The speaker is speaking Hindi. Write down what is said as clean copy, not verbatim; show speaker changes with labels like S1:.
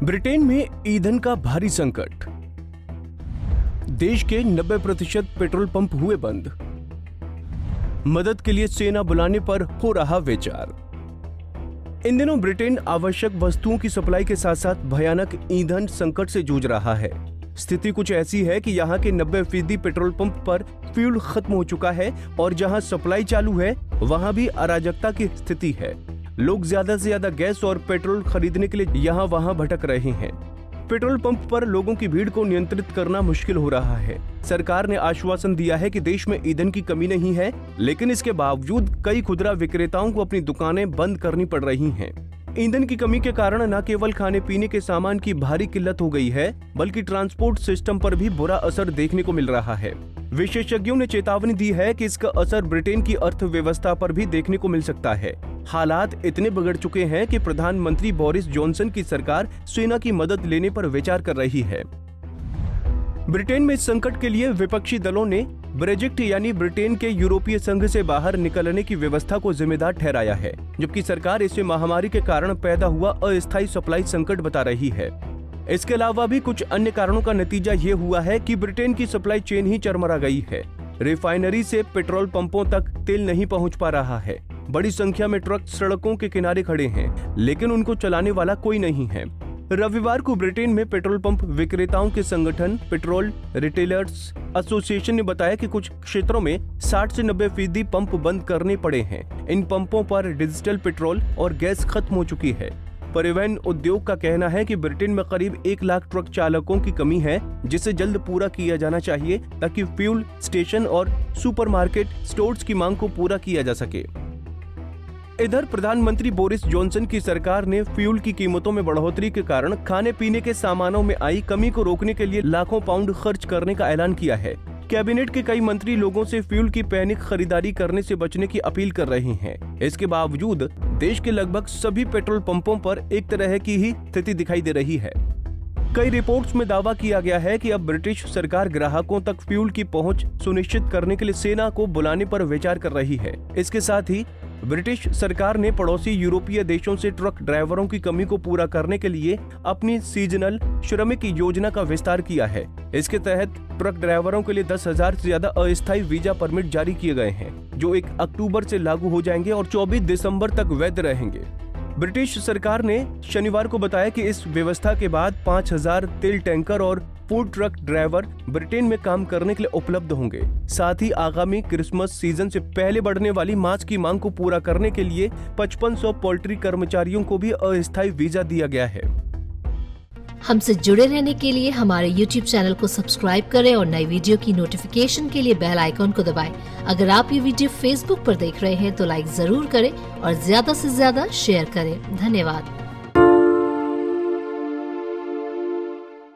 S1: ब्रिटेन में ईंधन का भारी संकट। देश के 90% पेट्रोल पंप हुए बंद। मदद के लिए सेना बुलाने पर हो रहा विचार। इन दिनों ब्रिटेन आवश्यक वस्तुओं की सप्लाई के साथ साथ भयानक ईंधन संकट से जूझ रहा है। स्थिति कुछ ऐसी है कि यहाँ के 90% पेट्रोल पंप पर फ्यूल खत्म हो चुका है और जहाँ सप्लाई चालू है वहाँ भी अराजकता की स्थिति है। लोग ज्यादा से ज्यादा गैस और पेट्रोल खरीदने के लिए यहाँ वहाँ भटक रहे हैं। पेट्रोल पंप पर लोगों की भीड़ को नियंत्रित करना मुश्किल हो रहा है। सरकार ने आश्वासन दिया है कि देश में ईंधन की कमी नहीं है, लेकिन इसके बावजूद कई खुदरा विक्रेताओं को अपनी दुकानें बंद करनी पड़ रही हैं। ईंधन की कमी के कारण न केवल खाने पीने के सामान की भारी किल्लत हो गई है, बल्कि ट्रांसपोर्ट सिस्टम पर भी बुरा असर देखने को मिल रहा है। विशेषज्ञों ने चेतावनी दी है कि इसका असर ब्रिटेन की अर्थव्यवस्था पर भी देखने को मिल सकता है। हालात इतने बिगड़ चुके हैं कि प्रधानमंत्री बोरिस जॉनसन की सरकार सेना की मदद लेने पर विचार कर रही है। ब्रिटेन में इस संकट के लिए विपक्षी दलों ने ब्रेक्जिट यानी ब्रिटेन के यूरोपीय संघ से बाहर निकलने की व्यवस्था को जिम्मेदार ठहराया है, जबकि सरकार इसे महामारी के कारण पैदा हुआ अस्थायी सप्लाई संकट बता रही है। इसके अलावा भी कुछ अन्य कारणों का नतीजा ये हुआ है कि ब्रिटेन की सप्लाई चेन ही चरमरा गई है। रिफाइनरी से पेट्रोल पंपों तक तेल नहीं पहुंच पा रहा है। बड़ी संख्या में ट्रक सड़कों के किनारे खड़े हैं, लेकिन उनको चलाने वाला कोई नहीं है। रविवार को ब्रिटेन में पेट्रोल पंप विक्रेताओं के संगठन पेट्रोल रिटेलर्स एसोसिएशन ने बताया कि कुछ क्षेत्रों में 60 से 90% पंप बंद करने पड़े हैं। इन पंपों पर डिजिटल पेट्रोल और गैस खत्म हो चुकी है। परिवहन उद्योग का कहना है कि ब्रिटेन में करीब 1 लाख ट्रक चालकों की कमी है, जिसे जल्द पूरा किया जाना चाहिए ताकि फ्यूल स्टेशन और सुपरमार्केट स्टोर्स की मांग को पूरा किया जा सके। इधर प्रधानमंत्री बोरिस जॉनसन की सरकार ने फ्यूल की कीमतों में बढ़ोतरी के कारण खाने पीने के सामानों में आई कमी को रोकने के लिए लाखों पाउंड खर्च करने का ऐलान किया है। कैबिनेट के कई मंत्री लोगों से फ्यूल की पैनिक खरीदारी करने से बचने की अपील कर रहे हैं। इसके बावजूद देश के लगभग सभी पेट्रोल पंपों पर एक तरह की ही स्थिति दिखाई दे रही है। कई रिपोर्ट्स में दावा किया गया है कि अब ब्रिटिश सरकार ग्राहकों तक फ्यूल की पहुंच सुनिश्चित करने के लिए सेना को बुलाने पर विचार कर रही है। इसके साथ ही ब्रिटिश सरकार ने पड़ोसी यूरोपीय देशों से ट्रक ड्राइवरों की कमी को पूरा करने के लिए अपनी सीजनल श्रमिक योजना का विस्तार किया है। इसके तहत ट्रक ड्राइवरों के लिए 10,000 से ज्यादा अस्थायी वीजा परमिट जारी किए गए हैं, जो 1 अक्टूबर से लागू हो जाएंगे और 24 दिसंबर तक वैध रहेंगे। ब्रिटिश सरकार ने शनिवार को बताया कि इस व्यवस्था के बाद 5,000 तेल टैंकर और फूड ट्रक ड्राइवर ब्रिटेन में काम करने के लिए उपलब्ध होंगे। साथ ही आगामी क्रिसमस सीजन से पहले बढ़ने वाली मांस की मांग को पूरा करने के लिए 5500 पोल्ट्री कर्मचारियों को भी अस्थायी वीजा दिया गया है।
S2: हमसे जुड़े रहने के लिए हमारे YouTube चैनल को सब्सक्राइब करें और नई वीडियो की नोटिफिकेशन के लिए बेल आइकॉन को दबाएं। अगर आप ये वीडियो Facebook पर देख रहे हैं तो लाइक जरूर करें और ज्यादा से ज्यादा शेयर करें। धन्यवाद।